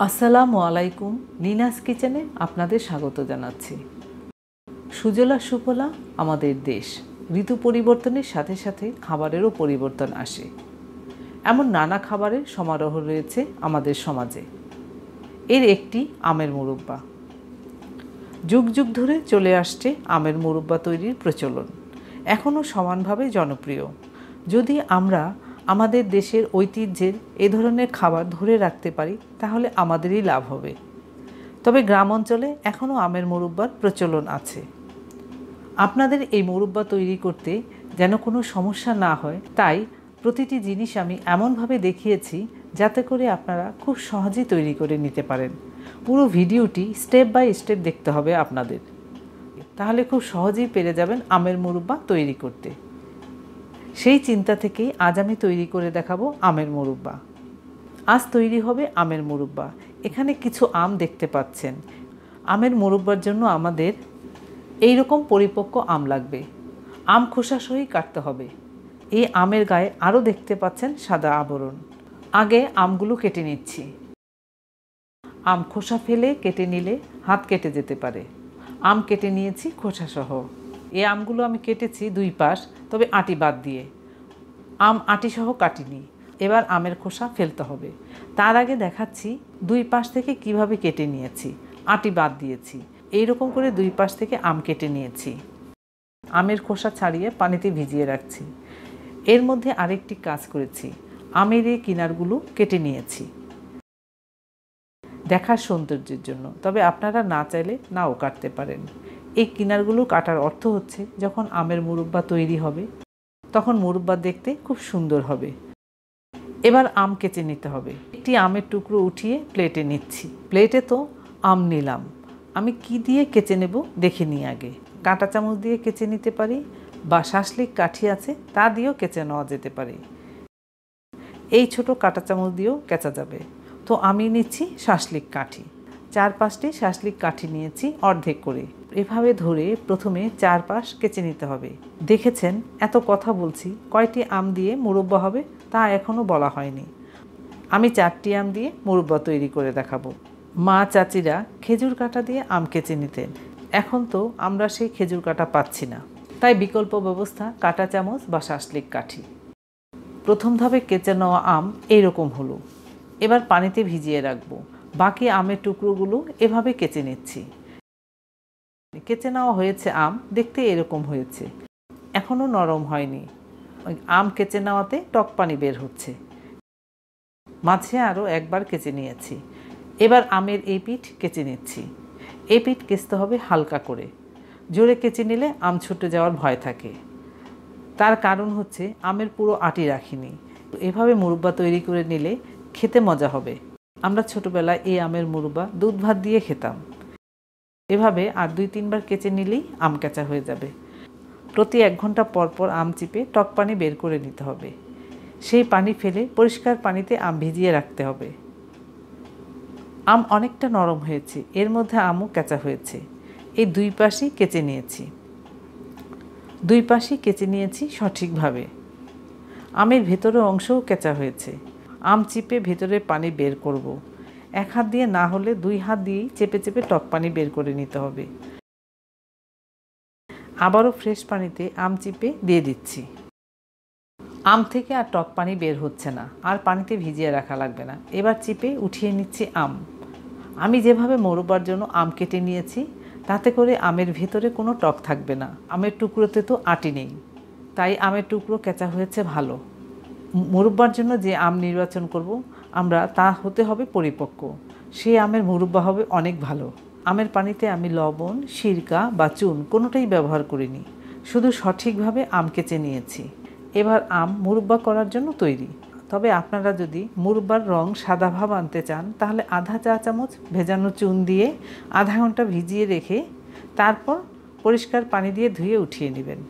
আসসালামু আলাইকুম। নিনাস কিচেনে আপনাদের স্বাগত জানাচ্ছি। সুজলা সুফলা আমাদের দেশ। ঋতু পরিবর্তনের সাথে সাথে খাবারেরও পরিবর্তন আসে। এমন নানা খাবারের সমারোহ রয়েছে আমাদের সমাজে। এর একটি আমের মুরব্বা। যুগ যুগ ধরে চলে আসছে আমের মুরব্বা তৈরির প্রচলন। এখনও সমানভাবে জনপ্রিয়। যদি আমরা আমাদের দেশের ঐতিহ্যের এ ধরনের খাবার ধরে রাখতে পারি তাহলে আমাদেরই লাভ হবে। তবে গ্রাম অঞ্চলে এখনও আমের মুরব্বার প্রচলন আছে। আপনাদের এই মুরব্বা তৈরি করতে যেন কোনো সমস্যা না হয়, তাই প্রতিটি জিনিস আমি এমনভাবে দেখিয়েছি যাতে করে আপনারা খুব সহজেই তৈরি করে নিতে পারেন। পুরো ভিডিওটি স্টেপ বাই স্টেপ দেখতে হবে আপনাদের, তাহলে খুব সহজেই পেরে যাবেন আমের মুরব্বা তৈরি করতে। সেই চিন্তা থেকেই আজ আমি তৈরি করে দেখাবো আমের মুরব্বা। আজ তৈরি হবে আমের মুরব্বা। এখানে কিছু আম দেখতে পাচ্ছেন। আমের মুরব্বার জন্য আমাদের এই রকম পরিপক্ক আম লাগবে। আম খোসা সহই কাটতে হবে। এই আমের গায়ে আরও দেখতে পাচ্ছেন সাদা আবরণ। আগে আমগুলো কেটে নিচ্ছি। আম খোসা ফেলে কেটে নিলে হাত কেটে যেতে পারে। আম কেটে নিয়েছি খোসা সহ। এই আমগুলো আমি কেটেছি দুই পাশ, তবে আটি বাদ দিয়ে। আম আটি সহ কাটিনি। এবার আমের খোসা ফেলতে হবে। তার আগে দেখাচ্ছি দুই পাশ থেকে কিভাবে কেটে নিয়েছি। আটি বাদ দিয়েছি। এই রকম করে দুই পাশ থেকে আম কেটে নিয়েছি। আমের খোসা ছাড়িয়ে পানিতে ভিজিয়ে রাখছি। এর মধ্যে আরেকটি কাজ করেছি। আমের এই কিনারগুলো কেটে নিয়েছি দেখার সৌন্দর্যের জন্য, তবে আপনারা না চাইলে নাও কাটতে পারেন। এই কিনারগুলো কাটার অর্থ হচ্ছে যখন আমের মুরব্বা তৈরি হবে তখন মুরব্বা দেখতে খুব সুন্দর হবে। এবার আম কেচে নিতে হবে। একটি আমের টুকরো উঠিয়ে প্লেটে নিচ্ছি। প্লেটে তো আম নিলাম, আমি কি দিয়ে কেচে নেব দেখে নিই আগে। কাঁটা চামচ দিয়ে কেচে নিতে পারি, বা শাসলিক কাঠি আছে তা দিয়েও কেচে নেওয়া যেতে পারে। এই ছোট কাঁটা চামচ দিয়েও কেচা যাবে। তো আমি নিচ্ছি শাসলিক কাঠি। 4-5টি শাসলিক কাঠি নিয়েছি অর্ধেক করে। এভাবে ধরে প্রথমে 4 পাশ কেচে নিতে হবে। দেখেছেন এত কথা বলছি, কয়টি আম দিয়ে মুরব্বা হবে তা এখনও বলা হয়নি। আমি 4টি আম দিয়ে মুরব্বা তৈরি করে দেখাবো। মা চাচিরা খেজুর কাঁটা দিয়ে আম কেচে নিতেন। এখন তো আমরা সেই খেজুর কাঁটা পাচ্ছি না, তাই বিকল্প ব্যবস্থা কাঁটা চামচ বা শাসলিক কাঠি। প্রথম ধাপে কেচে নেওয়া আম এইরকম হলো। এবার পানিতে ভিজিয়ে রাখবো। বাকি আমের টুকরোগুলো এভাবে কেচে নিচ্ছি। কেচে নেওয়া হয়েছে আম, দেখতে এরকম হয়েছে, এখনও নরম হয়নি। আম কেচে নেওয়াতে টক পানি বের হচ্ছে। মাঝে আরও একবার কেচে নিয়েছি। এবার আমের এই পিঠ কেচে নিচ্ছি। এই পিঠ কেচতে হবে হালকা করে। জোরে কেচে নিলে আম ছুটে যাওয়ার ভয় থাকে। তার কারণ হচ্ছে আমের পুরো আটি রাখিনি। এভাবে মুরব্বা তৈরি করে নিলে খেতে মজা হবে। আমরা ছোটোবেলায় এই আমের মুরব্বা দুধ ভাত দিয়ে খেতাম। এভাবে আর 2-3 বার কেচে নিলেই আম কেচা হয়ে যাবে। প্রতি 1 ঘন্টা পর পর আম চিপে টক পানি বের করে নিতে হবে। সেই পানি ফেলে পরিষ্কার পানিতে আম ভিজিয়ে রাখতে হবে। আম অনেকটা নরম হয়েছে, এর মধ্যে আমও কেচা হয়েছে। এই 2 পাশই কেচে নিয়েছি। 2 পাশই কেচে নিয়েছি সঠিকভাবে। আমের ভেতরের অংশও কেচা হয়েছে। আম চিপে ভেতরের পানি বের করব। 1 হাত দিয়ে না হলে 2 হাত দিয়েই চেপে চেপে টক পানি বের করে নিতে হবে। আবারও ফ্রেশ পানিতে আম চিপে দিয়ে দিচ্ছি। আম থেকে আর টক পানি বের হচ্ছে না, আর পানিতে ভিজিয়ে রাখা লাগবে না। এবার চিপে উঠিয়ে নিচ্ছি আম। আমি যেভাবে মুরব্বার জন্য আম কেটে নিয়েছি তাতে করে আমের ভেতরে কোনো টক থাকবে না। আমের টুকরোতে তো আটি নেই, তাই আমের টুকরো কেচা হয়েছে ভালো। মুরব্বার জন্য যে আম নির্বাচন করব আমরা, তা হতে হবে পরিপক্ক। সেই আমের মুরব্বা হবে অনেক ভালো। আমের পানিতে আমি লবণ, সিরকা বা চুন কোনোটাই ব্যবহার করিনি, শুধু সঠিকভাবে আম কেচে নিয়েছি। এবার আম মুরব্বা করার জন্য তৈরি। তবে আপনারা যদি মুরব্বার রং সাদা ভাব আনতে চান তাহলে আধা চা চামচ ভেজানো চুন দিয়ে আধা ঘন্টা ভিজিয়ে রেখে তারপর পরিষ্কার পানি দিয়ে ধুয়ে উঠিয়ে নেবেন।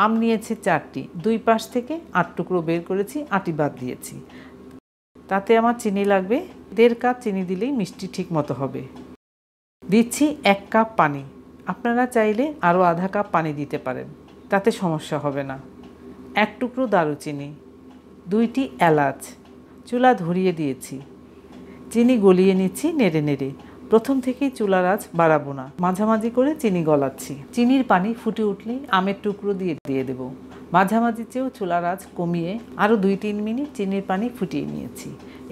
আম নিয়েছি 4টি, 2 পাশ থেকে 8 টুকরো বের করেছি, আটি বাদ দিয়েছি। তাতে আমার চিনি লাগবে 1.5 কাপ চিনি দিলেই মিষ্টি ঠিক মতো হবে। দিচ্ছি 1 কাপ পানি। আপনারা চাইলে আরও আধা কাপ পানি দিতে পারেন, তাতে সমস্যা হবে না। 1 টুকরো দারুচিনি, 2টি এলাচ চুলা ধরিয়ে দিয়েছি। চিনি গলিয়ে নিচ্ছি নেড়ে নেড়ে। প্রথম থেকেই চুলার আঁচ বাড়াবো না, মাঝামাঝি করে চিনি গলাচ্ছি। চিনির পানি ফুটে উঠলেই আমের টুকরো দিয়ে দেব। মাঝামাঝি চেয়েও চুলার আঁচ কমিয়ে আরও 2-3 মিনিট চিনির পানি ফুটিয়ে নিয়েছি।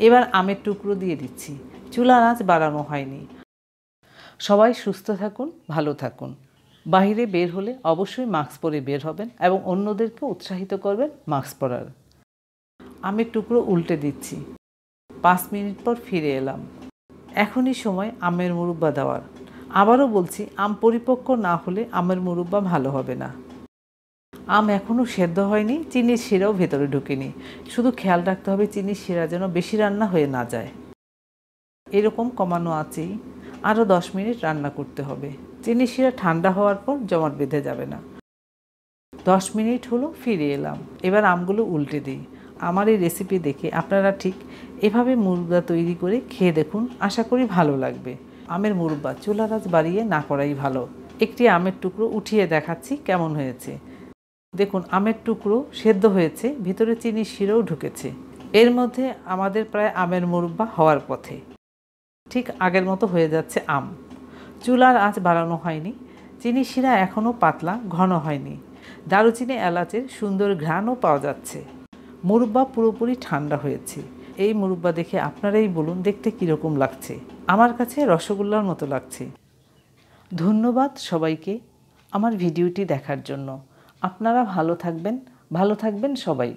এবার আমের টুকরো দিয়ে দিচ্ছি। চুলার আঁচ বাড়ানো হয়নি। সবাই সুস্থ থাকুন, ভালো থাকুন। বাইরে বের হলে অবশ্যই মাস্ক পরে বের হবেন এবং অন্যদেরকে উৎসাহিত করবেন মাস্ক পরার। আমের টুকরো উল্টে দিচ্ছি। 5 মিনিট পর ফিরে এলাম। এখনই সময় আমের মুরব্বা দেওয়ার। আবারও বলছি, আম পরিপক্ক না হলে আমের মুরব্বা ভালো হবে না। আম এখনও সেদ্ধ হয়নি, চিনির শিরাও ভেতরে ঢুকেনি। শুধু খেয়াল রাখতে হবে চিনির শিরা যেন বেশি রান্না হয়ে না যায়। এরকম কমানো আঁচেই আরও 10 মিনিট রান্না করতে হবে। চিনির শিরা ঠান্ডা হওয়ার পর জমাট বেঁধে যাবে না। 10 মিনিট হলো, ফিরে এলাম। এবার আমগুলো উল্টে দিই। আমার এই রেসিপি দেখে আপনারা ঠিক এভাবে মুরব্বা তৈরি করে খেয়ে দেখুন, আশা করি ভালো লাগবে। আমের মুরব্বা চুলার আঁচ বাড়িয়ে না করাই ভালো। একটি আমের টুকরো উঠিয়ে দেখাচ্ছি কেমন হয়েছে। দেখুন, আমের টুকরো সেদ্ধ হয়েছে, ভিতরে চিনির শিরাও ঢুকেছে। এর মধ্যে আমাদের প্রায় আমের মুরব্বা হওয়ার পথে। ঠিক আগের মতো হয়ে যাচ্ছে আম। চুলার আঁচ বাড়ানো হয়নি। চিনির শিরা এখনও পাতলা, ঘন হয়নি। দারুচিনি এলাচের সুন্দর ঘ্রাণও পাওয়া যাচ্ছে। মুরব্বা পুরোপুরি ঠান্ডা হয়েছে। এই মুরব্বা দেখে আপনারাই বলুন দেখতে কীরকম লাগছে। আমার কাছে রসগোল্লার মতো লাগছে। ধন্যবাদ সবাইকে আমার ভিডিওটি দেখার জন্য। আপনারা ভালো থাকবেন সবাই।